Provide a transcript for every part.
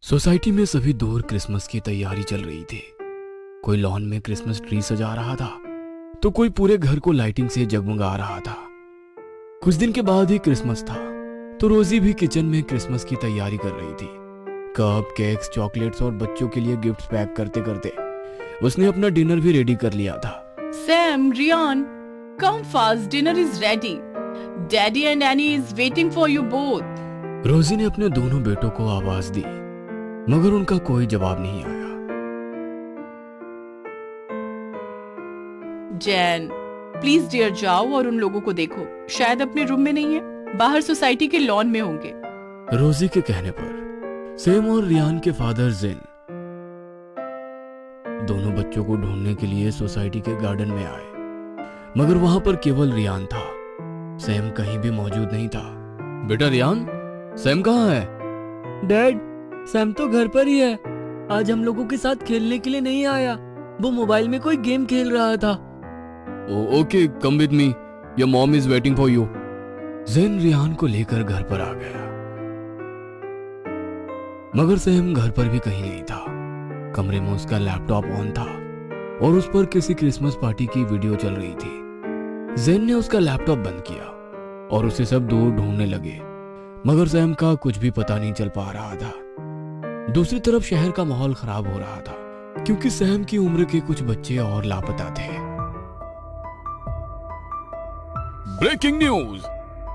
Society में सभी दूर क्रिसमस की तैयारी चल रही थी। कोई लॉन में क्रिसमस ट्री सजा रहा था तो कोई पूरे घर को लाइटिंग से जगमगा रहा था। कुछ दिन के बाद ही क्रिसमस था तो रोजी भी किचन में क्रिसमस की तैयारी कर रही थी। कप, केक्स, चॉकलेट्स और बच्चों के लिए गिफ्ट्स पैक करते करते उसने अपना डिनर भी रेडी कर लिया था। Sam, Rian, come fast. Dinner is ready. Daddy and Annie is waiting for you both. रोजी ने अपने दोनों बेटों को आवाज दी मगर उनका कोई जवाब नहीं आया। जैन, प्लीज डियर जाओ और उन लोगों को देखो। शायद अपने रूम में नहीं है, बाहर सोसाइटी के लॉन में होंगे। रोजी के कहने पर सैम और रियान के फादर जेन दोनों बच्चों को ढूंढने के लिए सोसाइटी के गार्डन में आए मगर वहां पर केवल रियान था। सैम कहीं भी मौजूद नहीं था। बेटा रियान, सैम कहाँ है? डैड, सैम तो घर पर ही है। आज हम लोगों के साथ खेलने के लिए नहीं आया। वो मोबाइल में कोई गेम खेल रहा था। Okay, come with me, your mom is waiting for you. Jen Ryan को लेकर घर पर आ गया मगर सैम घर पर भी कहीं नहीं था। कमरे में उसका लैपटॉप ऑन था और उस पर किसी क्रिसमस पार्टी की वीडियो चल रही थी। जेन ने उसका लैपटॉप बंद किया और उसे सब दूर ढूंढने लगे मगर सैम का कुछ भी पता नहीं चल पा रहा था। दूसरी तरफ शहर का माहौल खराब हो रहा था क्योंकि सैम की उम्र के कुछ बच्चे और लापता थे। Breaking news!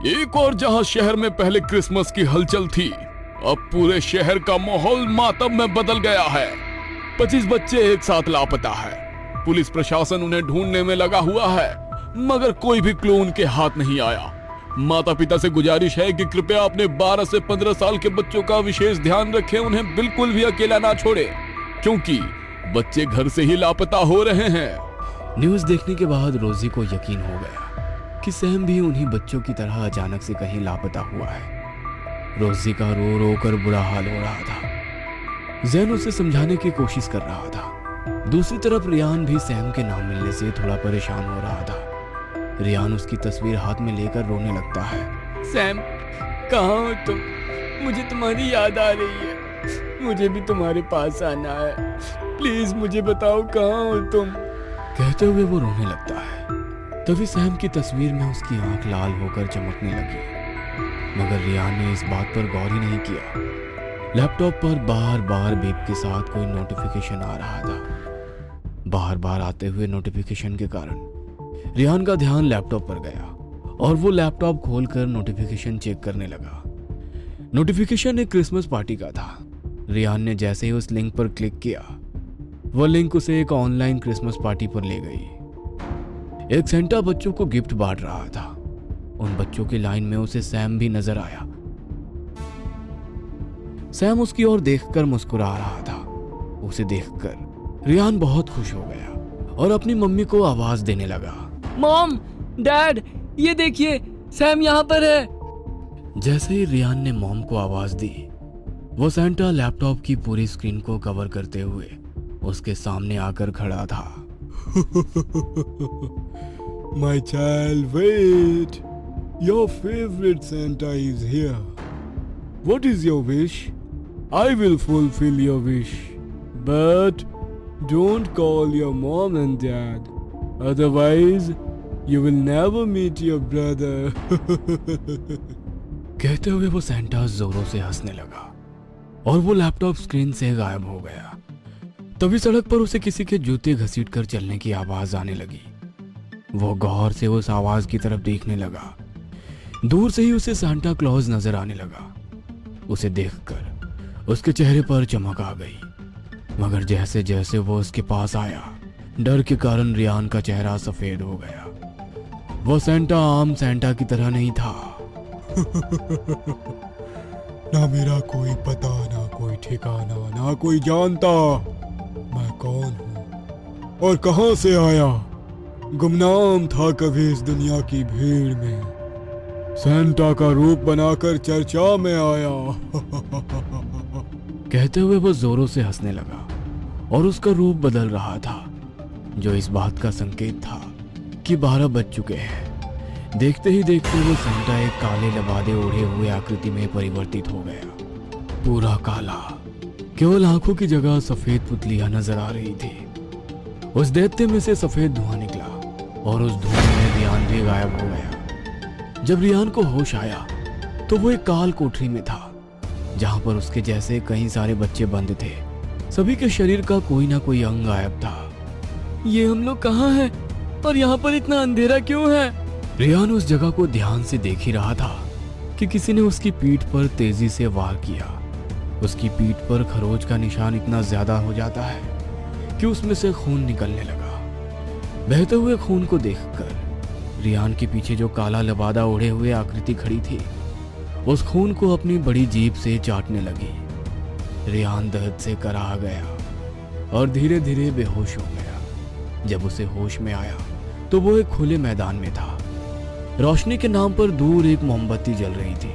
एक और जहां शहर में पहले क्रिसमस की हलचल थी, अब पूरे शहर का माहौल मातम में बदल गया है। 25 बच्चे एक साथ लापता है। पुलिस प्रशासन उन्हें ढूंढने में लगा हुआ है मगर कोई भी क्लू उनके हाथ नहीं आया। माता पिता से गुजारिश है कि कृपया अपने 12 से 15 साल के बच्चों का विशेष ध्यान रखें। उन्हें बिल्कुल भी अकेला ना छोड़े क्योंकि बच्चे घर से ही लापता हो रहे हैं। न्यूज़ देखने के बाद रोजी को यकीन हो गया कि सैम भी उन्हीं बच्चों की तरह अचानक से कहीं लापता हुआ है। रोजी का रो रो कर बुरा हाल हो रहा था। जैन उसे समझाने की कोशिश कर रहा था। दूसरी तरफ रियान भी सैम के ना मिलने से थोड़ा परेशान हो रहा था। रियान उसकी तस्वीर हाथ में लेकर रोने लगता है। सैम, कहाँ हो तुम? मुझे तुम्हारी याद आ रही है। मुझे भी तुम्हारे पास आना है। प्लीज मुझे बताओ, कहाँ हो तुम? कहते हुए वो रोने लगता है। तभी सैम की तस्वीर में उसकी आंख लाल होकर चमकने लगी मगर रियान ने इस बात पर गौर ही नहीं किया। लैपटॉप पर बार बार बीप के साथ कोई नोटिफिकेशन आ रहा था। बार बार आते हुए नोटिफिकेशन के कारण रियान का ध्यान लैपटॉप पर गया और वो लैपटॉप खोलकर नोटिफिकेशन चेक करने लगा। नोटिफिकेशन एक क्रिसमस पार्टी का था। रियान ने जैसे ही उस लिंक पर क्लिक किया, वो लिंक उसे एक ऑनलाइन क्रिसमस पार्टी पर ले गई। एक सेंटा बच्चों को गिफ्ट बांट रहा था। उन बच्चों की लाइन में उसे सैम भी नजर आया। सैम उसकी ओर देखकर मुस्कुरा रहा था। उसे देखकर रियान बहुत खुश हो गया और अपनी मम्मी को आवाज देने लगा। मॉम, डैड, ये देखिए, सैम यहाँ पर है। जैसे ही रियान ने मॉम को आवाज दी, वो सेंटा लैपटॉप की पूरी स्क्रीन को कवर करते हुए उसके सामने आकर खड़ा था। My child, wait. Your favorite Santa is here. What is your wish? I will fulfill your wish. But don't call your mom and dad. Otherwise, you will never meet your brother. कहते हुए वो Santa जोरों से हंसने लगा और वो laptop screen से गायब हो गया। तभी सड़क पर उसे किसी के जूते घसीटकर चलने की आवाज आने लगी। वो गौर से उस आवाज की तरफ देखने लगा। दूर से ही उसे सांता क्लॉज नजर आने लगा। उसे देखकर उसके चेहरे पर चमक आ गई मगर जैसे जैसे वो उसके पास आया, डर के कारण रियान का चेहरा सफेद हो गया। वो सेंटा आम सेंटा की तरह नहीं था। ना मेरा कोई पता, ना कोई ठिकाना, ना कोई जानता मैं कौन हूँ और कहां से आया। गुमनाम था कभी इस दुनिया की भीड़ में। सेंटा का रूप बनाकर चर्चा में आया। कहते हुए वो जोरों से हंसने लगा और उसका रूप बदल रहा था जो इस बात का संकेत था कि 12 बज चुके हैं। देखते ही देखते वो सेंटा एक काले लबादे ओढ़े हुए आकृति में परिवर्तित हो गया। पूरा काला, केवल आंखों की जगह सफेद पुतलियां नजर आ रही थी। उस दैत्य में से सफेद धुआं निकला और उस धुएं में रियान भी गायब हो गया। जब रियान को होश आया तो वो एक काल कोठरी में था, जहां पर उसके जैसे कई सारे बच्चे बंद थे। सभी के शरीर का कोई ना कोई अंग गायब था। ये हम लोग कहाँ हैं और यहाँ पर इतना अंधेरा क्यों है? रियान उस जगह को ध्यान से देख ही रहा था कि किसी ने उसकी पीठ पर तेजी से वार किया। उसकी पीठ पर खरोच का निशान इतना ज्यादा हो जाता है कि उसमें से खून निकलने लगा। बहते हुए खून को देखकर रियान के पीछे जो काला लबादा ओढ़े हुए आकृति खड़ी थी, उस खून को अपनी बड़ी जीभ से चाटने लगी। रियान दर्द से कराह गया और धीरे धीरे बेहोश हो गया। जब उसे होश में आया तो वो एक खुले मैदान में था। रोशनी के नाम पर दूर एक मोमबत्ती जल रही थी।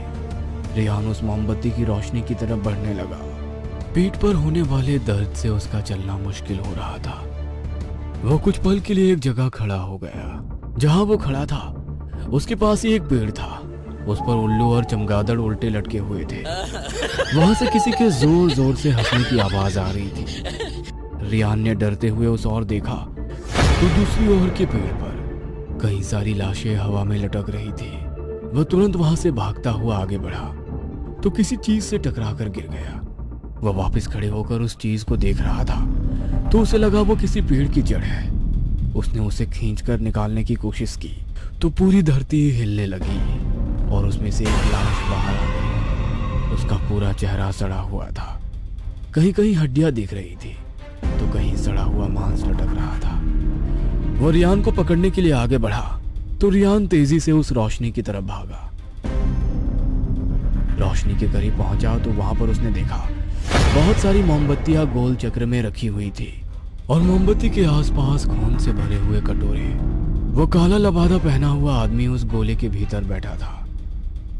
रियान उस मोमबत्ती की रोशनी की तरफ बढ़ने लगा। पीठ पर होने वाले दर्द से उसका चलना मुश्किल हो रहा था। वो कुछ पल के लिए एक जगह खड़ा हो गया। जहां वो खड़ा था उसके पास ही एक पेड़ था। उस पर उल्लू और चमगादड़ उल्टे लटके हुए थे। वहां से किसी के जोर जोर से हंसने की आवाज आ रही थी। रियान ने डरते हुए उस ओर देखा तो दूसरी ओर के पेड़ पर कई सारी लाशें हवा में लटक रही थी। वह तुरंत वहां से भागता हुआ आगे बढ़ा तो किसी चीज से टकरा कर गिर गया। वह वापस खड़े होकर उस चीज को देख रहा था तो उसे लगा वो किसी पेड़ की जड़ है। उसने उसे खींचकर निकालने की कोशिश की तो पूरी धरती हिलने लगी और उसमें से एक लाश बाहर आ गई। उसका पूरा चेहरा सड़ा हुआ था। कहीं कहीं हड्डियां दिख रही थी तो कहीं सड़ा हुआ मांस लटक रहा था। वो रियान को पकड़ने के लिए आगे बढ़ा तो रियान तेजी से उस रोशनी की तरफ भागा। रोशनी के करीब पहुंचा तो वहां पर उसने देखा बहुत सारी मोमबत्तियां गोल चक्र में रखी हुई थी और मोमबत्ती के आसपास खून से भरे हुए कटोरे। वो काला लबादा पहना हुआ आदमी उस गोले के भीतर बैठा था।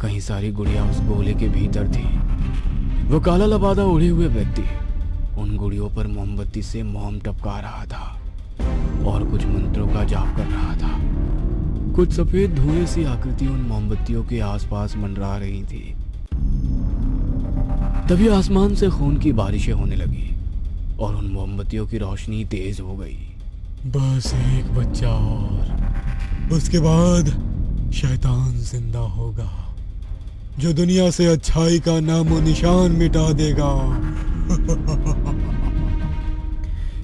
कई सारी गुड़ियां उस गोले के भीतर थी। वो काला लबादा ओढ़े हुए व्यक्ति उन गुड़ियों पर मोमबत्ती से मोम टपका रहा था और कुछ मंत्रों का जाप कर रहा था। कुछ सफेद धुएं सी आकृति उन मोमबत्तियों के आसपास मंडरा रही थी। तभी आसमान से खून की बारिशें होने लगी और उन मोमबत्तियों की रोशनी तेज हो गई। बस एक बच्चा और उसके बाद शैतान जिंदा होगा जो दुनिया से अच्छाई का नामो निशान मिटा देगा।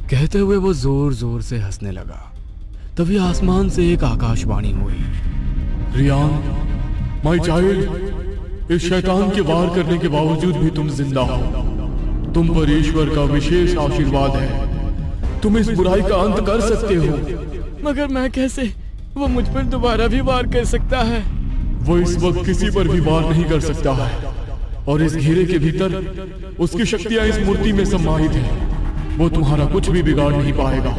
कहते हुए वो जोर जोर से हंसने लगा। तभी आसमान से एक आकाशवाणी हुई। रियान, माय चाइल्ड, इस शैतान के वार करने के बावजूद भी तुम जिंदा हो। तुम पर ईश्वर का विशेष आशीर्वाद है। तुम इस बुराई का अंत कर सकते हो। मगर मैं कैसे? वो मुझ पर दोबारा भी वार कर सकता है। वो इस वक्त किसी पर भी वार नहीं कर सकता है और इस घेरे के भीतर उसकी शक्तियां इस मूर्ति में समाहित हैं। वो तुम्हारा कुछ भी बिगाड़ नहीं पाएगा।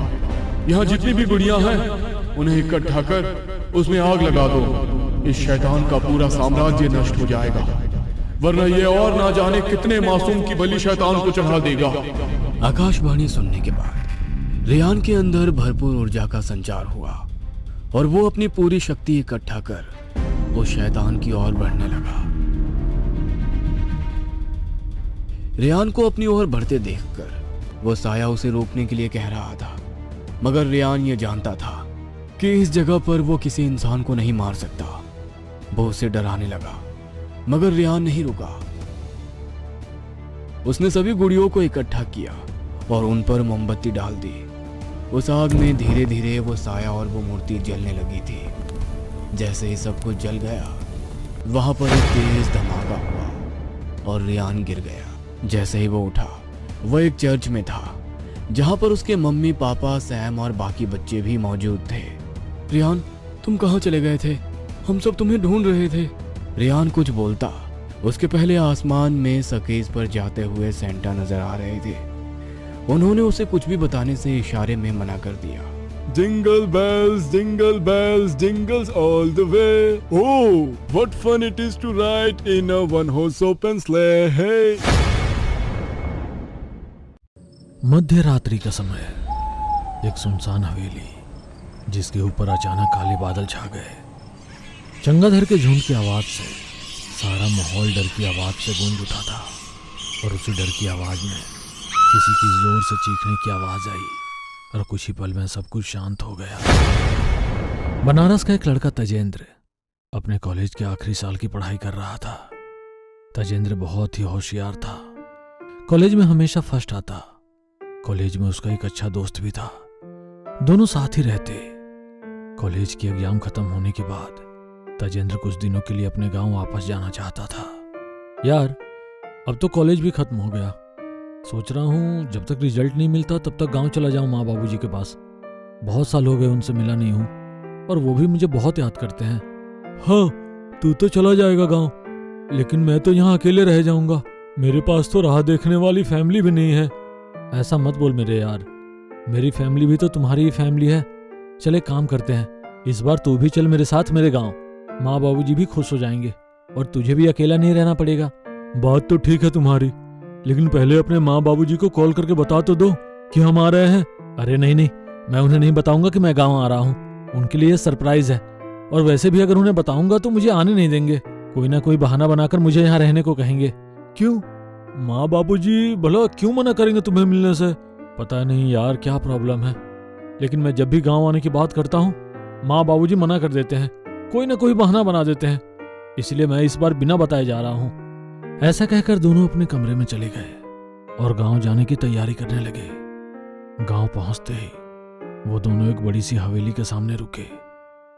यहाँ जितनी भी गुड़ियां हैं उन्हें इकट्ठा कर उसमें आग लगा दो। इस शैतान का पूरा साम्राज्य नष्ट हो जाएगा, वरना ये और ना जाने कितने मासूम की बलि शैतान को चढ़ा देगा। आकाशवाणी सुनने के बाद रियान के अंदर भरपूर ऊर्जा का संचार हुआ और वो अपनी पूरी शक्ति इकट्ठा कर उस शैतान की ओर बढ़ने लगा। रियान को अपनी ओर बढ़ते देखकर वो साया उसे रोकने के लिए कह रहा था, मगर रियान ये जानता था कि इस जगह पर वो किसी इंसान को नहीं मार सकता। वो उसे डराने लगा, मगर रियान नहीं रुका। उसने सभी गुड़ियों को इकट्ठा किया और उन पर मोमबत्ती डाल दी। उस आग में धीरे धीरे वो साया और वो मूर्ति जलने लगी थी। जैसे ही सब कुछ जल गया, वहां पर एक तेज धमाका हुआ और रियान गिर गया। जैसे ही वो उठा, वह एक चर्च में था जहां पर उसके मम्मी पापा सैम और बाकी बच्चे भी मौजूद थे। रियान, तुम कहाँ चले गए थे? हम सब तुम्हें ढूंढ रहे थे। रियान कुछ बोलता उसके पहले आसमान में सकेज पर जाते हुए सेंटा नजर आ रहे थे। उन्होंने उसे कुछ भी बताने से इशारे में मना कर दिया। Jingle bells, jingles all the way. Oh, what fun it is to ride in a one-horse open sleigh. Hey. मध्य रात्रि का समय, एक सुनसान हवेली जिसके ऊपर अचानक काले बादल छा गए। चंगाधर के झुंड की आवाज से सारा माहौल डर की आवाज से गूंज उठा था और उसी डर की आवाज में किसी की जोर से चीखने की आवाज आई और कुछ ही पल में सब कुछ शांत हो गया। बनारस का एक लड़का तजेंद्र अपने कॉलेज के आखिरी साल की पढ़ाई कर रहा था। तजेंद्र बहुत ही होशियार था, कॉलेज में हमेशा फर्स्ट आता। कॉलेज में उसका एक अच्छा दोस्त भी था, दोनों साथ ही रहते। कॉलेज की एग्जाम खत्म होने के बाद तजेंद्र कुछ दिनों के लिए अपने गांव वापस जाना चाहता था। यार अब तो कॉलेज भी खत्म हो गया, सोच रहा हूँ जब तक रिजल्ट नहीं मिलता तब तक गांव चला जाऊं माँ बाबूजी के पास। बहुत साल हो गए उनसे मिला नहीं हूँ और वो भी मुझे बहुत याद करते हैं। हाँ, तू तो चला जाएगा गांव, लेकिन मैं तो यहाँ अकेले रह जाऊंगा। मेरे पास तो राह देखने वाली फैमिली भी नहीं है। ऐसा मत बोल मेरे यार, मेरी फैमिली भी तो तुम्हारी ही फैमिली है। चले काम करते हैं, इस बार तू भी चल मेरे साथ मेरे गांव, माँ बाबूजी भी खुश हो जाएंगे और तुझे भी अकेला नहीं रहना पड़ेगा। बात तो ठीक है तुम्हारी, लेकिन पहले अपने माँ बाबूजी को कॉल करके बता तो दो कि हम आ रहे हैं। अरे नहीं नहीं, मैं उन्हें नहीं बताऊंगा कि मैं गांव आ रहा हूँ, उनके लिए सरप्राइज है। और वैसे भी अगर उन्हें बताऊंगा तो मुझे आने नहीं देंगे, कोई ना कोई बहाना बनाकर मुझे यहाँ रहने को कहेंगे। क्यों? माँ बाबूजी भला क्यों मना करेंगे तुम्हें मिलने से? पता नहीं यार क्या प्रॉब्लम है, लेकिन मैं जब भी गांव आने की बात करता हूँ माँ बाबूजी मना कर देते हैं, कोई ना कोई बहाना बना देते हैं। इसलिए मैं इस बार बिना बताए जा रहा हूँ। ऐसा कहकर दोनों अपने कमरे में चले गए और गांव जाने की तैयारी करने लगे। गांव पहुंचते ही वो दोनों एक बड़ी सी हवेली के सामने रुके।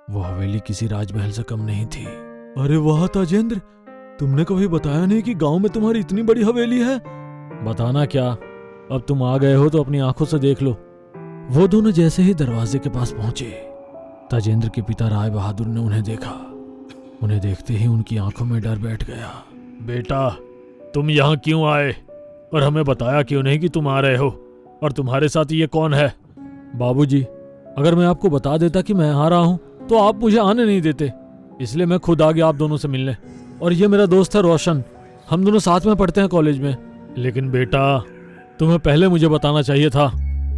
वो हवेली किसी राजमहल से कम नहीं थी। अरे वाह ताजेंद्र, तुमने कभी बताया नहीं कि गांव में तुम्हारी इतनी बड़ी हवेली है। बताना क्या, अब तुम आ गए हो तो अपनी आंखों से देख लो। वो दोनों जैसे ही दरवाजे के पास पहुंचे, ताजेंद्र के पिता राय बहादुर ने उन्हें देखा। उन्हें देखते ही उनकी आंखों में डर बैठ गया। बेटा, तुम यहाँ क्यों आए और हमें बताया क्यों नहीं कि तुम आ रहे हो? और तुम्हारे साथ ये कौन है? बाबूजी, अगर मैं आपको बता देता कि मैं आ रहा हूँ तो आप मुझे आने नहीं देते, इसलिए मैं खुद आ गया आप दोनों से मिलने। और ये मेरा दोस्त है रोशन, हम दोनों साथ में पढ़ते हैं कॉलेज में। लेकिन बेटा, तुम्हें पहले मुझे बताना चाहिए था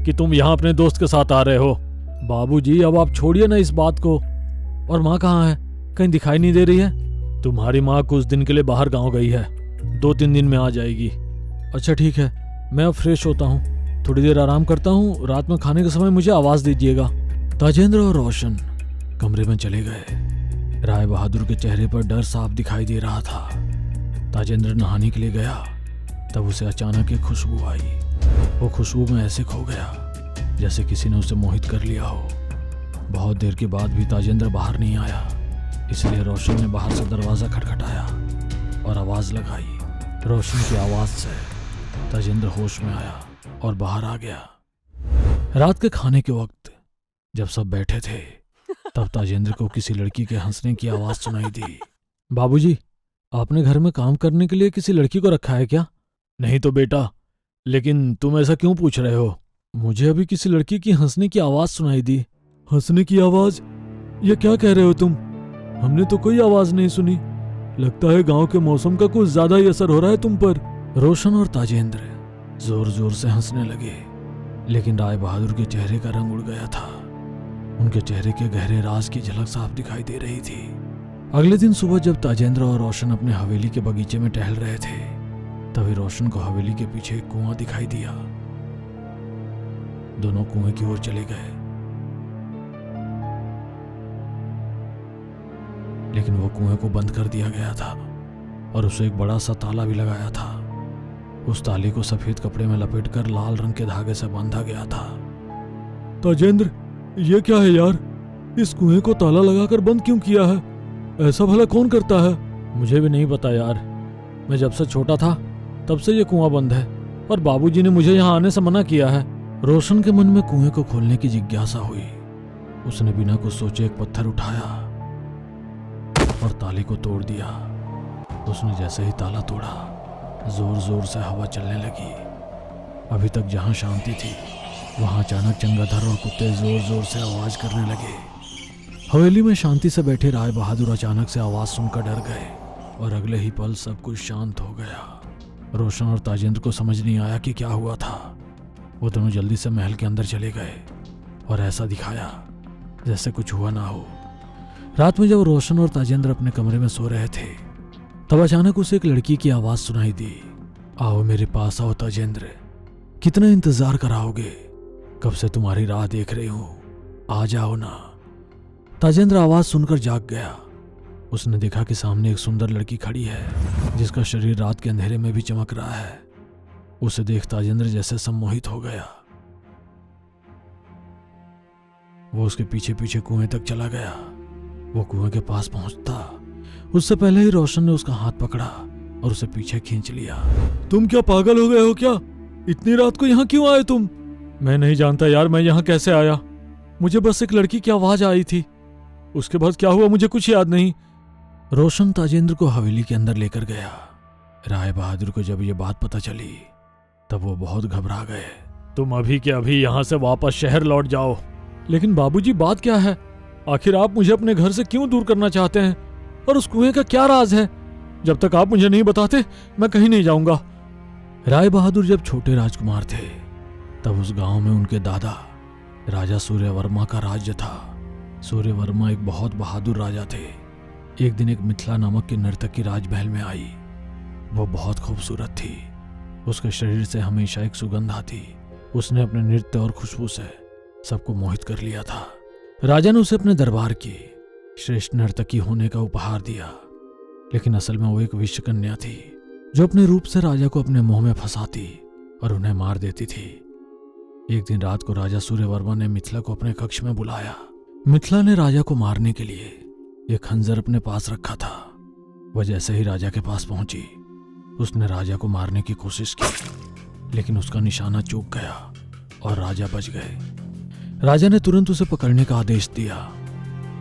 कि तुम यहाँ अपने दोस्त के साथ आ रहे हो। बाबूजी, अब आप छोड़िए ना इस बात को। और माँ कहाँ है? कहीं दिखाई नहीं दे रही है। तुम्हारी माँ कुछ दिन के लिए बाहर गांव गई है, 2-3 दिन में आ जाएगी। अच्छा ठीक है, मैं अब फ्रेश होता हूँ, थोड़ी देर आराम करता हूँ, रात में खाने के समय मुझे आवाज दीजिएगा। ताजेंद्र और रोशन कमरे में चले गए। राय बहादुर के चेहरे पर डर साफ दिखाई दे रहा था। ताजेंद्र नहाने के लिए गया, तब उसे अचानक एक खुशबू आई। वो खुशबू में ऐसे खो गया जैसे किसी ने उसे मोहित कर लिया हो। बहुत देर के बाद भी ताजेंद्र बाहर नहीं आया, इसलिए रोशन ने बाहर से दरवाजा खटखटाया और आवाज लगाई। रोशन की आवाज से ताजेंद्र होश में आया और बाहर आ गया। रात के खाने के वक्त जब सब बैठे थे तब ताजेंद्र को किसी लड़की के हंसने की आवाज सुनाई दी। बाबूजी, आपने घर में काम करने के लिए किसी लड़की को रखा है क्या? नहीं तो बेटा, लेकिन तुम ऐसा क्यों पूछ रहे हो? मुझे अभी किसी लड़की की हंसने की आवाज सुनाई दी। हंसने की आवाज? ये क्या कह रहे हो तुम? हमने तो कोई आवाज नहीं सुनी। लगता है गांव के मौसम का कुछ ज्यादा ही असर हो रहा है तुम पर। रोशन और ताजेंद्र जोर जोर से हंसने लगे, लेकिन राय बहादुर के चेहरे का रंग उड़ गया था। उनके चेहरे के गहरे राज की झलक साफ दिखाई दे रही थी। अगले दिन सुबह जब ताजेंद्र और रोशन अपने हवेली के बगीचे में टहल रहे थे, तभी रोशन को हवेली के पीछे एक कुआं दिखाई दिया। दोनों कुएं की ओर चले गए, लेकिन वो कुएं को बंद कर दिया गया था और उसे एक बड़ा सा ताला भी लगाया था। उस ताले को सफेद कपड़े में लपेटकर लाल रंग के धागे से बांधा गया था। ताजेंद्र, ये क्या है यार? इस कुएं को ताला लगाकर बंद क्यों किया है? ऐसा भला कौन करता है? मुझे भी नहीं पता यार, मैं जब से छोटा था तब से ये कुआं बंद है और बाबूजी ने मुझे यहाँ आने से मना किया है। रोशन के मन में कुएं को खोलने की जिज्ञासा हुई। उसने बिना कुछ सोचे एक पत्थर उठाया और ताले को तोड़ दिया। उसने जैसे ही ताला तोड़ा, जोर जोर से हवा चलने लगी। अभी तक जहां शांति थी वहां अचानक चंगाधर और कुत्ते जोर जोर से आवाज करने लगे। हवेली में शांति से बैठे राय बहादुर अचानक से आवाज सुनकर डर गए और अगले ही पल सब कुछ शांत हो गया। रोशन और ताजेंद्र को समझ नहीं आया कि क्या हुआ था। वो दोनों जल्दी से महल के अंदर चले गए और ऐसा दिखाया जैसे कुछ हुआ ना हो। रात में जब रोशन और ताजेंद्र अपने कमरे में सो रहे थे, तब अचानक उसे एक लड़की की आवाज सुनाई दी। आओ मेरे पास आओ ताजेंद्र, कितना इंतजार कराओगे? कब से तुम्हारी राह देख रही हूं, आ जाओ ना। ताजेंद्र आवाज सुनकर जाग गया। उसने देखा कि सामने एक सुंदर लड़की खड़ी है जिसका शरीर रात के अंधेरे में भी चमक रहा है। उसे देख ताजेंद्र जैसे सम्मोहित हो गया। वो उसके पीछे पीछे कुएं तक चला गया। वो कुएं के पास पहुंचता उससे पहले ही रोशन ने उसका हाथ पकड़ा और उसे पीछे खींच लिया। तुम क्या पागल हो गए हो क्या? इतनी रात को यहाँ क्यों आए तुम? मैं नहीं जानता यार, मैं यहाँ कैसे आया। मुझे बस एक लड़की की आवाज आई थी, उसके बाद क्या हुआ मुझे कुछ याद नहीं। रोशन ताजेंद्र को हवेली के अंदर लेकर गया। राय बहादुर को जब ये बात पता चली तब वो बहुत घबरा गए। तुम अभी के अभी यहाँ से वापस शहर लौट जाओ। लेकिन बाबूजी, बात क्या है? आखिर आप मुझे अपने घर से क्यों दूर करना चाहते हैं? और उस कुएं का क्या राज है? जब तक आप मुझे नहीं बताते मैं कहीं नहीं जाऊंगा। राय बहादुर जब छोटे राजकुमार थे तब उस गांव में उनके दादा राजा सूर्यवर्मा का राज्य था। सूर्यवर्मा एक बहुत बहादुर राजा थे। एक दिन एक मिथिला नामक की नर्तकी राजमहल में आई। वो बहुत खूबसूरत थी। उसके शरीर से हमेशा एक सुगंध आती। उसने अपने नृत्य और खुशबू से सबको मोहित कर लिया था। राजा ने उसे अपने दरबार की श्रेष्ठ नर्तकी होने का उपहार दिया। लेकिन असल में वो एक विश्वकन्या थी जो अपने रूप से राजा को अपने मुंह में फंसाती और उन्हें मार देती थी। एक दिन रात को राजा सूर्यवर्मा ने मिथिला को अपने कक्ष में बुलाया। मिथिला ने राजा को मारने के लिए एक खंजर अपने पास रखा था। वह जैसे ही राजा के पास पहुंची उसने राजा को मारने की कोशिश की, लेकिन उसका निशाना चूक गया और राजा बच गए। राजा ने तुरंत उसे पकड़ने का आदेश दिया।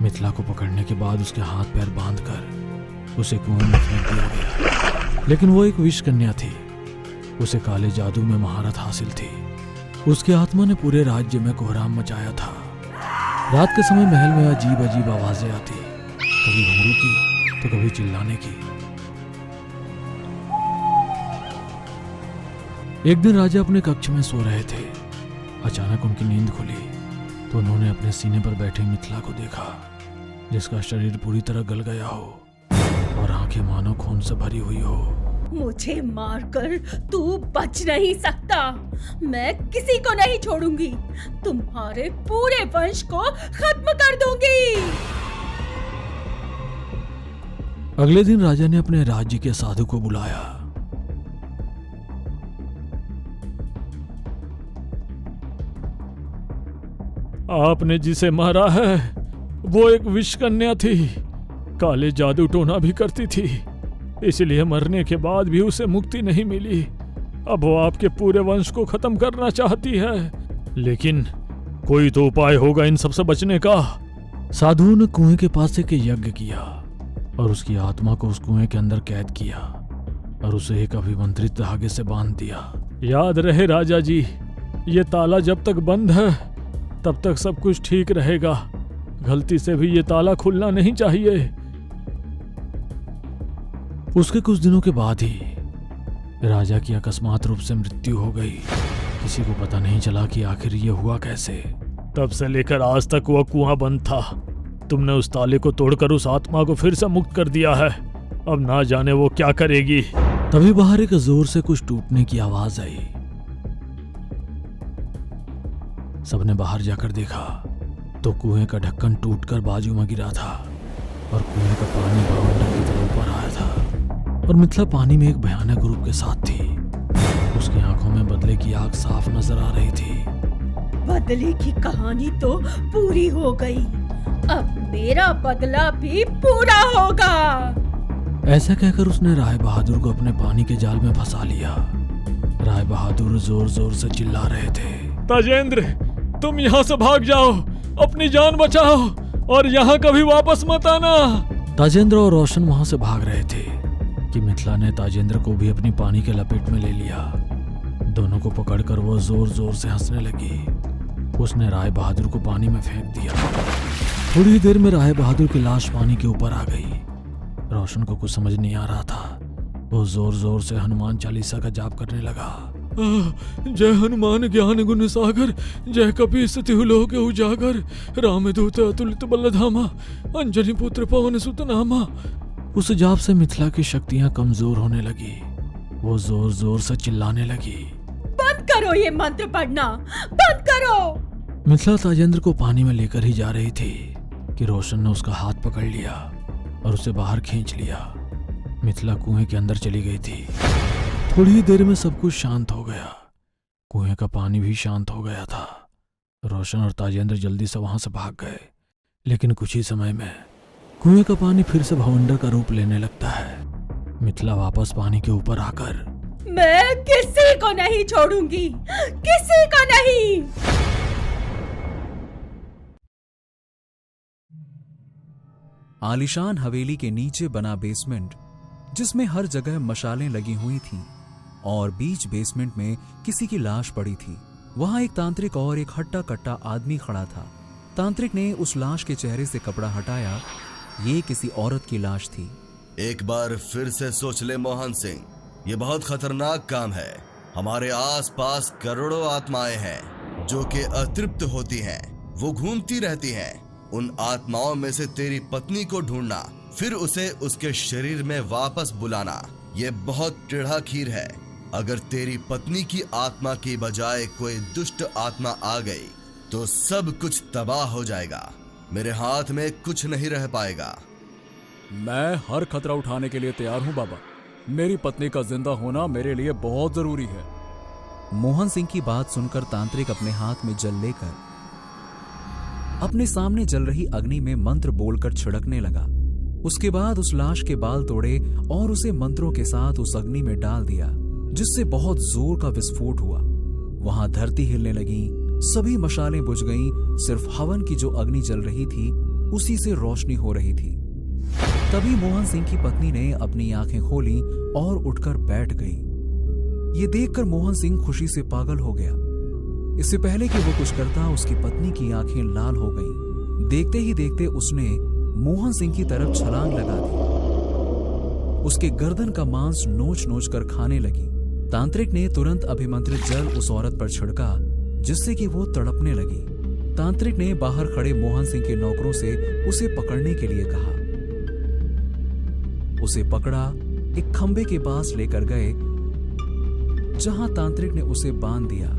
मिथिला को पकड़ने के बाद उसके हाथ पैर बांधकर उसे कुएं में फेंक दिया गया। लेकिन वो एक विषकन्या थी। उसे काले जादू में महारत हासिल थी। उसकी आत्मा ने पूरे राज्य में कोहराम मचाया था। रात के समय महल में अजीब अजीब आवाजें आती, कभी घुंघरू की तो कभी चिल्लाने की। एक दिन राजा अपने कक्ष में सो रहे थे। अचानक उनकी नींद खुली तो उन्होंने अपने सीने पर बैठे मिथिला को देखा, जिसका शरीर पूरी तरह गल गया हो और आंखें मानो खून से भरी हुई हो। मुझे मारकर तू बच नहीं सकता। मैं किसी को नहीं छोड़ूंगी। तुम्हारे पूरे वंश को खत्म कर दूंगी। अगले दिन राजा ने अपने राज्य के साधु को बुलाया। आपने जिसे मारा है वो एक विषकन्या थी। काले जादू टोना भी करती थी, इसलिए मरने के बाद भी उसे मुक्ति नहीं मिली। अब वो आपके पूरे वंश को खत्म करना चाहती है। लेकिन कोई तो उपाय होगा इन सब से बचने का। साधुओं ने कुएं के पास एक यज्ञ किया और उसकी आत्मा को उस कुएं के अंदर कैद किया और उसे एक अभिमंत्रित धागे से बांध दिया। याद रहे राजा जी, ये ताला जब तक बंद है तब तक सब कुछ ठीक रहेगा। गलती से भी ये ताला खुलना नहीं चाहिए। उसके कुछ दिनों के बाद ही राजा की अकस्मात रूप से मृत्यु हो गई। किसी को पता नहीं चला कि आखिर ये हुआ कैसे। तब से लेकर आज तक वह कुआं बंद था। तुमने उस ताले को तोड़कर उस आत्मा को फिर से मुक्त कर दिया है। अब ना जाने वो क्या करेगी। तभी बाहर एक जोर से कुछ टूटने की आवाज आई। सबने बाहर जाकर देखा तो कुएं का ढक्कन टूटकर बाजू में गिरा था और कुएं का पानी बवंडर की तरह ऊपर आया था और मिथिला पानी में एक भयानक रूप के साथ थी। उसकी आंखों में बदले की आग साफ नजर आ रही थी। बदले की कहानी तो पूरी हो गई। अब मेरा बदला भी पूरा होगा। ऐसा कहकर उसने राय बहादुर को अपने पानी के जाल में फंसा लिया। राय बहादुर जोर जोर से चिल्ला रहे थे, ताजेंद्र, तुम यहाँ से भाग जाओ, अपनी जान बचाओ और यहाँ कभी वापस मत आना। ताजेंद्र और रोशन वहां से भाग रहे थे कि मिथिला ने ताजेंद्र को भी अपनी पानी के लपेट में ले लिया। दोनों को पकड़कर वो जोर जोर से हंसने लगी। उसने राय बहादुर को पानी में फेंक दिया। थोड़ी ही देर में राय बहादुर की लाश पानी के ऊपर आ गई। रोशन को कुछ समझ नहीं आ रहा था। वो जोर जोर से हनुमान चालीसा का जाप करने लगा। जय हनुमान ज्ञान गुण सागर, जय कपीस तिहु लोक उजागर, रामदूत अतुलित बलधामा, अंजनी पुत्र पवन सुत नामा। उस जाप से मिथिला की शक्तियां कमजोर होने लगी। वो जोर जोर से चिल्लाने लगी, बंद कर करो ये मंत्र पढ़ना, बंद करो। मिथिला ताजेंद्र को पानी में लेकर ही जा रही थी कि रोशन ने उसका हाथ पकड़ लिया और उसे बाहर खींच लिया। मिथिला कुएं के अंदर चली गई थी। थोड़ी ही देर में सब कुछ शांत हो गया। कुएं का पानी भी शांत हो गया था। रोशन और ताजेंद्र जल्दी से वहां से भाग गए, लेकिन कुछ ही समय में कुएं का पानी फिर से भवंडर का रूप लेने लगता है। मिथिला वापस पानी के ऊपर आकर, मैं किसी को नहीं छोड़ूंगी, किसी को नहीं। आलीशान हवेली के नीचे बना बेसमेंट, जिसमें हर जगह मशालें लगी हुई थीं और बीच बेसमेंट में किसी की लाश पड़ी थी। वहां एक तांत्रिक और एक हट्टा कट्टा आदमी खड़ा था। तांत्रिक ने उस लाश के चेहरे से कपड़ा हटाया। ये किसी औरत की लाश थी। एक बार फिर से सोच ले मोहन सिंह, ये बहुत खतरनाक काम है। हमारे आसपास करोड़ों आत्माएं हैं जो कि अतृप्त होती हैं, वो घूमती रहती हैं। उन आत्माओं में से तेरी पत्नी को ढूंढना, फिर उसे उसके शरीर में वापस बुलाना, ये बहुत टेढ़ा खीर है। अगर तेरी पत्नी की आत्मा की बजाय कोई दुष्ट आत्मा आ गई तो सब कुछ तबाह हो जाएगा। मेरे हाथ में कुछ नहीं रह पाएगा। मैं हर खतरा उठाने के लिए तैयार हूं बाबा। मेरी पत्नी का जिंदा होना मेरे लिए बहुत जरूरी है। मोहन सिंह की बात सुनकर तांत्रिक अपने हाथ में जल लेकर अपने सामने जल रही अग्नि में मंत्र बोलकर छिड़कने लगा। उसके बाद उस लाश के बाल तोड़े और उसे मंत्रों के साथ उस अग्नि में डाल दिया, जिससे बहुत जोर का विस्फोट हुआ। वहां धरती हिलने लगी, सभी मशालें बुझ गईं, सिर्फ हवन की जो अग्नि जल रही थी उसी से रोशनी हो रही थी। तभी मोहन सिंह की पत्नी ने अपनी आंखें खोली और उठकर बैठ गई। ये देखकर मोहन सिंह खुशी से पागल हो गया। इससे पहले कि वो कुछ करता, उसकी पत्नी की आंखें लाल हो गईं। देखते ही देखते उसने मोहन सिंह की तरफ छलांग लगा दी। उसके गर्दन का मांस नोच नोच कर खाने लगी। तांत्रिक ने तुरंत अभिमंत्रित जल उस औरत पर छिड़का, जिससे कि वो तड़पने लगी। तांत्रिक ने बाहर खड़े मोहन सिंह के नौकरों से उसे पकड़ने के लिए कहा। उसे पकड़ा, एक खंबे के पास लेकर गए, जहां तांत्रिक ने उसे बांध दिया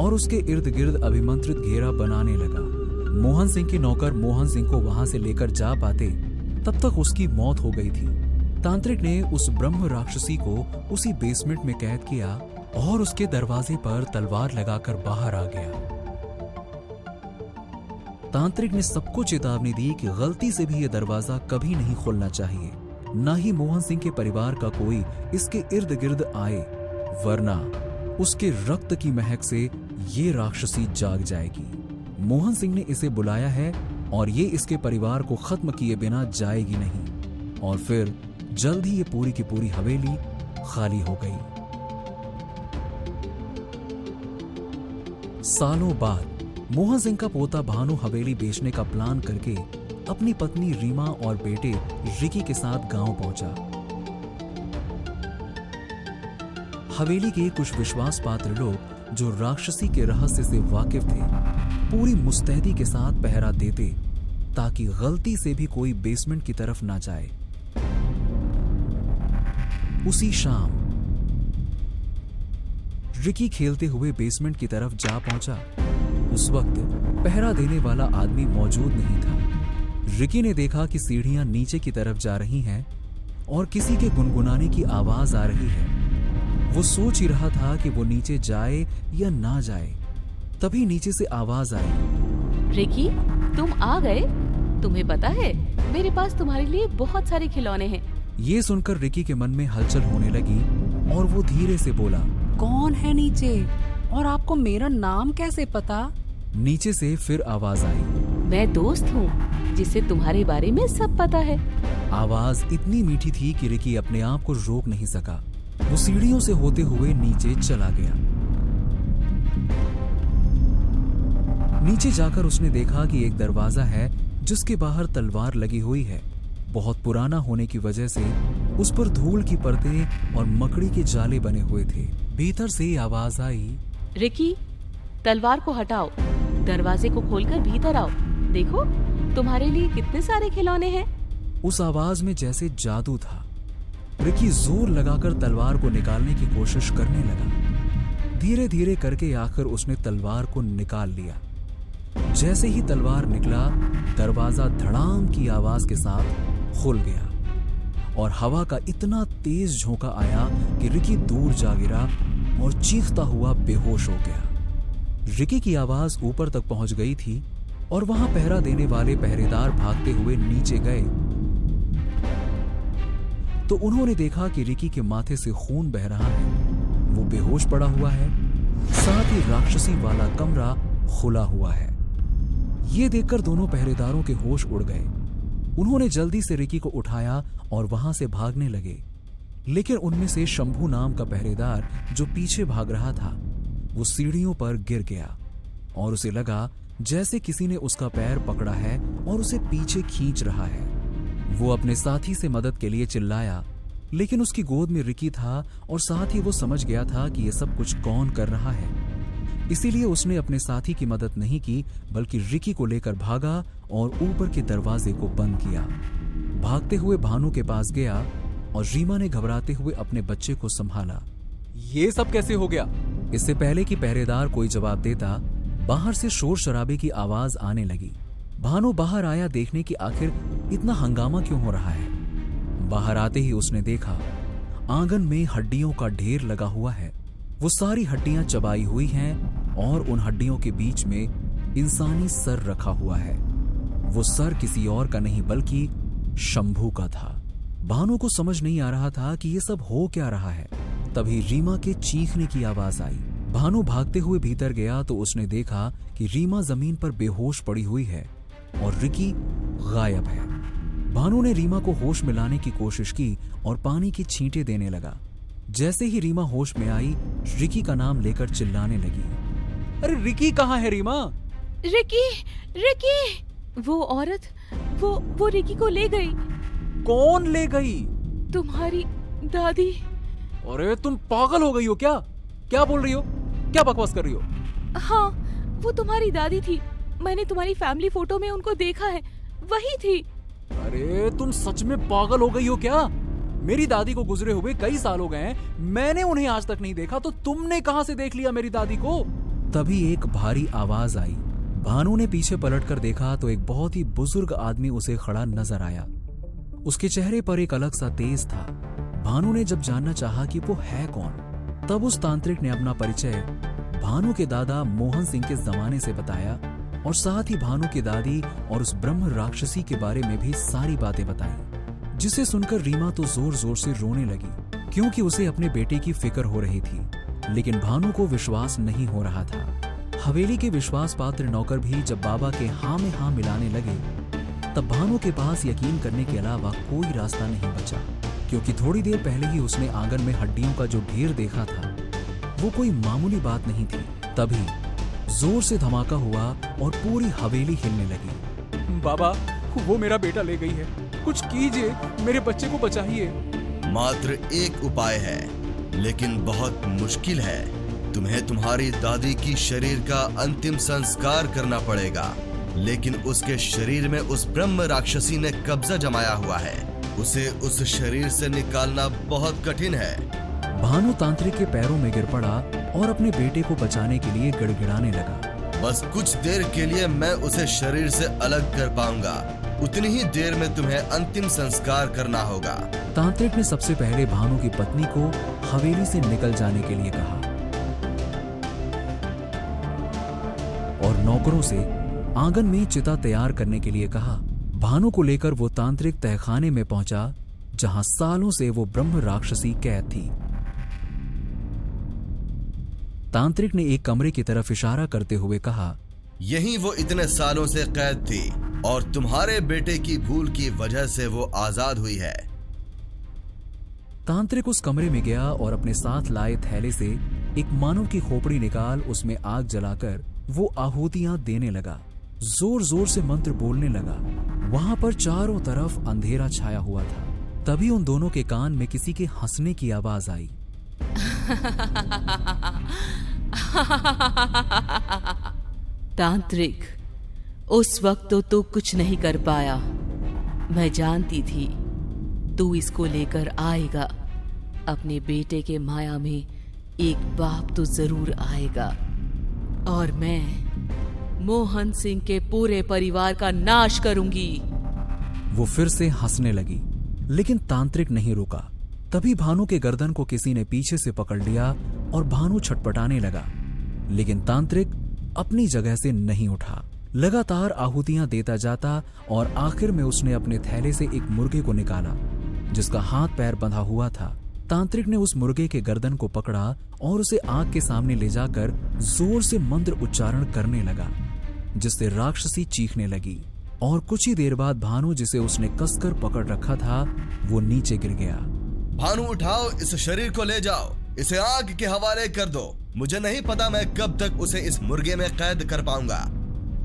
और उसके इर्द गिर्द अभिमंत्रित घेरा बनाने लगा। मोहन सिंह के नौकर मोहन सिंह को वहां से लेकर जा पाते तब तक उसकी मौत हो गई थी। तांत्रिक ने उस ब्रह्म राक्षसी को उसी बेसमेंट में कैद किया और उसके दरवाजे पर तलवार लगाकर बाहर आ गया। तांत्रिक ने सबको चेतावनी दी कि गलती से भी यह दरवाजा कभी नहीं खोलना चाहिए, न ही मोहन सिंह के परिवार का कोई इसके इर्द गिर्द आए, वरना उसके रक्त की महक से ये राक्षसी जाग जाएगी। मोहन सिंह ने इसे बुलाया है और ये इसके परिवार को खत्म किए बिना जाएगी नहीं। और फिर जल्द ही ये पूरी की पूरी हवेली खाली हो गई। सालों बाद मोहन सिंह का पोता भानु हवेली बेचने का प्लान करके अपनी पत्नी रीमा और बेटे रिकी के साथ गांव पहुंचा। हवेली के कुछ विश्वास पात्र लोग जो राक्षसी के रहस्य से वाकिफ थे, पूरी मुस्तैदी के साथ पहरा देते ताकि गलती से भी कोई बेसमेंट की तरफ ना जाए। उसी शाम रिकी खेलते हुए बेसमेंट की तरफ जा पहुंचा। उस वक्त पहरा देने वाला आदमी मौजूद नहीं था। रिकी ने देखा कि सीढ़ियां नीचे की तरफ जा रही हैं और किसी के गुनगुनाने की आवाज आ रही है। वो सोच ही रहा था कि वो नीचे जाए या ना जाए, तभी नीचे से आवाज आई, रिकी, तुम आ गए? तुम्हें पता है मेरे पास तुम्हारे लिए बहुत सारे खिलौने हैं। ये सुनकर रिकी के मन में हलचल होने लगी और वो धीरे से बोला, कौन है नीचे और आपको मेरा नाम कैसे पता? नीचे से फिर आवाज आई, मैं दोस्त हूँ जिसे तुम्हारे बारे में सब पता है। आवाज इतनी मीठी थी कि रिकी अपने आप को रोक नहीं सका। वो सीढ़ियों से होते हुए नीचे चला गया। नीचे जाकर उसने देखा कि एक दरवाजा है जिसके बाहर तलवार लगी हुई है। बहुत पुराना होने की वजह से उस पर धूल की परतें और मकड़ी के जाले बने हुए थे। भीतर से आवाज आई, रिकी, तलवार को हटाओ, दरवाजे को खोलकर भीतर आओ। देखो तुम्हारे लिए कितने सारे खिलौने हैं। उस आवाज में जैसे जादू था। रिकी जोर लगाकर तलवार को निकालने की कोशिश करने लगा, धीरे धीरे करके आखिर उसने तलवार को निकाल लिया। जैसे ही तलवार निकला, दरवाजा धड़ाम की आवाज के साथ खुल गया और हवा का इतना तेज झोंका आया कि रिकी दूर जा गिरा और चीखता हुआ बेहोश हो गया। रिकी की आवाज ऊपर तक पहुंच गई थी और वहां पहरा देने वाले पहरेदार भागते हुए नीचे गए तो उन्होंने देखा कि रिकी के माथे से खून बह रहा है, वो बेहोश पड़ा हुआ है, साथ ही राक्षसी वाला कमरा खुला हुआ है। ये देखकर दोनों पहरेदारों के होश उड़ गए। उन्होंने जल्दी से रिकी को उठाया और वहां से भागने लगे, लेकिन उनमें से शंभू नाम का पहरेदार जो पीछे भाग रहा था, वो सीढ़ियों पर गिर गया और उसे लगा जैसे किसी ने उसका पैर पकड़ा है और उसे पीछे खींच रहा है। वो अपने साथी से मदद के लिए चिल्लाया, लेकिन उसकी गोद में रिकी था और साथ ही वो समझ गया था कि ये सब कुछ कौन कर रहा है। इसीलिए उसने अपने साथी की मदद नहीं की, बल्कि रिकी को लेकर भागा और ऊपर के दरवाजे को बंद किया। भागते हुए भानु के पास गया और रीमा ने घबराते हुए अपने बच्चे को संभाला। ये सब कैसे हो गया? इससे पहले कि पहरेदार कोई जवाब देता, बाहर से शोर शराबे की आवाज आने लगी। भानु बाहर आया देखने की आखिर इतना हंगामा क्यों हो रहा है। बाहर आते ही उसने देखा आंगन में हड्डियों का ढेर लगा हुआ है। वो सारी हड्डियां चबाई हुई हैं और उन हड्डियों के बीच में इंसानी सर रखा हुआ है। वो सर किसी और का नहीं बल्कि शंभू का था। भानु को समझ नहीं आ रहा था कि ये सब हो क्या रहा है। तभी रीमा के चीखने की आवाज आई। भानु भागते हुए भीतर गया तो उसने देखा कि रीमा जमीन पर बेहोश पड़ी हुई है और रिकी गायब है। भानु ने रीमा को होश में लाने की कोशिश की और पानी की छींटे देने लगा। जैसे ही रीमा होश में आई, रिकी का नाम लेकर चिल्लाने लगी। अरे रिकी कहाँ है रीमा? Ricky, Ricky! वो औरत, वो रिकी को ले गई। कौन ले गई? तुम्हारी दादी। अरे तुम पागल हो गई हो क्या? क्या बोल रही हो? क्या बकवास कर रही हो? हाँ, वो तुम्हारी दादी थी। मैंने तुम्हारी फैमिली फोटो में उनको देखा है, वही थी। अरे तुम सच में पागल हो गई हो क्या? मेरी दादी को गुजरे हुए कई साल हो गए हैं, मैंने उन्हें आज तक नहीं देखा, तो तुमने कहां से देख लिया मेरी दादी को? तभी एक भारी आवाज आई। भानु ने पीछे पलटकर देखा तो एक बहुत ही बुजुर्ग आदमी उसे खड़ा नजर आया। उसके चेहरे पर एक अलग सा तेज था। भानु ने जब जानना चाहा कि वो है कौन, तब उस तांत्रिक ने अपना परिचय भानु के दादा मोहन सिंह के जमाने से बताया और साथ ही भानु की दादी और उस ब्रह्म राक्षसी के बारे में भी सारी बातें बताई, जिसे सुनकर रीमा तो जोर जोर से रोने लगी, क्योंकि उसे अपने बेटे की फिक्र हो रही थी। लेकिन भानु को विश्वास नहीं हो रहा था। हवेली के विश्वास पात्र नौकर भी जब बाबा के हाँ में हाँ मिलाने लगे, तब भानु के पास यकीन करने के अलावा कोई रास्ता नहीं बचा, क्योंकि थोड़ी देर पहले ही उसने आंगन में हड्डियों का जो ढेर देखा था, वो कोई मामूली बात नहीं थी। तभी जोर से धमाका हुआ और पूरी हवेली हिलने लगी। बाबा, वो मेरा बेटा ले गई है, कुछ कीजिए, मेरे बच्चे को बचाइए। मात्र एक उपाय है, लेकिन बहुत मुश्किल है। तुम्हें तुम्हारी दादी की शरीर का अंतिम संस्कार करना पड़ेगा, लेकिन उसके शरीर में उस ब्रह्म राक्षसी ने कब्जा जमाया हुआ है। उसे उस शरीर से निकालना बहुत कठिन है। भानु तांत्रिक के पैरों में गिर पड़ा और अपने बेटे को बचाने के लिए गिड़गिड़ाने लगा। बस कुछ देर के लिए मैं उसे शरीर से अलग कर पाऊंगा, उतनी ही देर में तुम्हें अंतिम संस्कार करना होगा। तांत्रिक ने सबसे पहले भानु की पत्नी को हवेली से निकल जाने के लिए कहा और नौकरों से आंगन में चिता तैयार करने के लिए कहा। भानु को लेकर वो तांत्रिक तहखाने में पहुंचा, जहां सालों से वो ब्रह्म राक्षसी कैद थी। तांत्रिक ने एक कमरे की तरफ इशारा करते हुए कहा, यही वो इतने सालों से कैद थी और तुम्हारे बेटे की भूल की वजह से वो आजाद हुई है। तांत्रिक उस कमरे में गया और अपने साथ लाए थैले से एक मानव की खोपड़ी निकाल उसमें आग जलाकर वो आहुतियां देने लगा। जोर जोर से मंत्र बोलने लगा। वहां पर चारों तरफ अंधेरा छाया हुआ था। तभी उन दोनों के कान में किसी के हंसने की आवाज आई। तांत्रिक, उस वक्त तो तू कुछ नहीं कर पाया। मैं जानती थी तू इसको लेकर आएगा। अपने बेटे के माया में एक बाप तो जरूर आएगा और मैं मोहन सिंह के पूरे परिवार का नाश करूंगी। वो फिर से हंसने लगी, लेकिन तांत्रिक नहीं रुका। तभी भानु के गर्दन को किसी ने पीछे से पकड़ लिया और भानु छटपटाने लगा, लेकिन तांत्रिक अपनी जगह से नहीं उठा। लगातार आहुतियां देता जाता और आखिर में उसने अपने थैले से एक मुर्गे को निकाला जिसका हाथ पैर बंधा हुआ था। तांत्रिक ने उस मुर्गे के गर्दन को पकड़ा और उसे आग के सामने ले जाकर जोर से मंत्र उच्चारण करने लगा, जिससे राक्षसी चीखने लगी और कुछ ही देर बाद भानु, जिसे उसने कसकर पकड़ रखा था, वो नीचे गिर गया। भानु उठाओ, इस शरीर को ले जाओ, इसे आग के हवाले कर दो। मुझे नहीं पता मैं कब तक उसे इस मुर्गे में कैद कर पाऊंगा।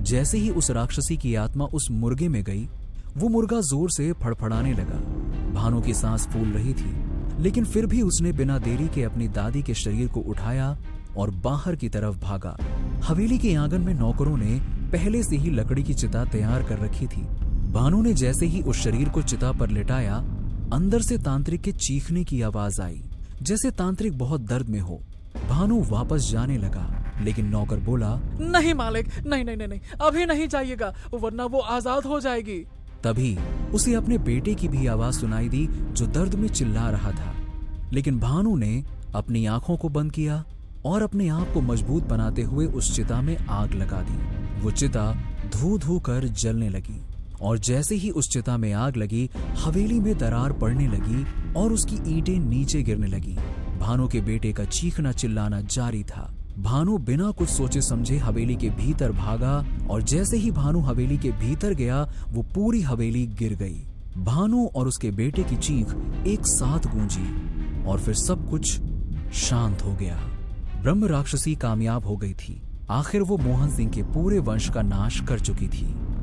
जैसे ही उस राक्षसी की आत्मा उस मुर्गे में गई, वो मुर्गा जोर से फड़फड़ाने लगा। भानु की सांस फूल रही थी, लेकिन फिर भी उसने बिना देरी के अपनी दादी के शरीर को उठाया और बाहर की तरफ भागा। हवेली के आंगन में नौकरों ने पहले से ही लकड़ी की चिता तैयार कर रखी थी। भानु ने जैसे ही उस शरीर को चिता पर लिटाया, अंदर से तांत्रिक के चीखने की आवाज आई, जैसे तांत्रिक बहुत दर्द में हो। भानु वापस जाने लगा, लेकिन नौकर बोला, नहीं मालिक, नहीं नहीं नहीं, अभी नहीं जाइएगा, वरना वो आजाद हो जाएगी। तभी उसे अपने बेटे की भी आवाज सुनाई दी जो दर्द में चिल्ला रहा था। लेकिन भानु ने अपनी आंखों को बंद किया और अपने आप को मजबूत बनाते हुए उस चिता में आग लगा दी। वो चिता धू धू कर जलने लगी और जैसे ही उस चिता में आग लगी, हवेली में दरार पड़ने लगी और उसकी ईंटें नीचे गिरने लगी। भानु के बेटे का चीखना चिल्लाना जारी था। भानु बिना कुछ सोचे समझे हवेली के भीतर भागा और जैसे ही भानु हवेली के भीतर गया, वो पूरी हवेली गिर गई। भानु और उसके बेटे की चीख एक साथ गूंजी और फिर सब कुछ शांत हो गया। ब्रह्म राक्षसी कामयाब हो गई थी। आखिर वो मोहन सिंह के पूरे वंश का नाश कर चुकी थी।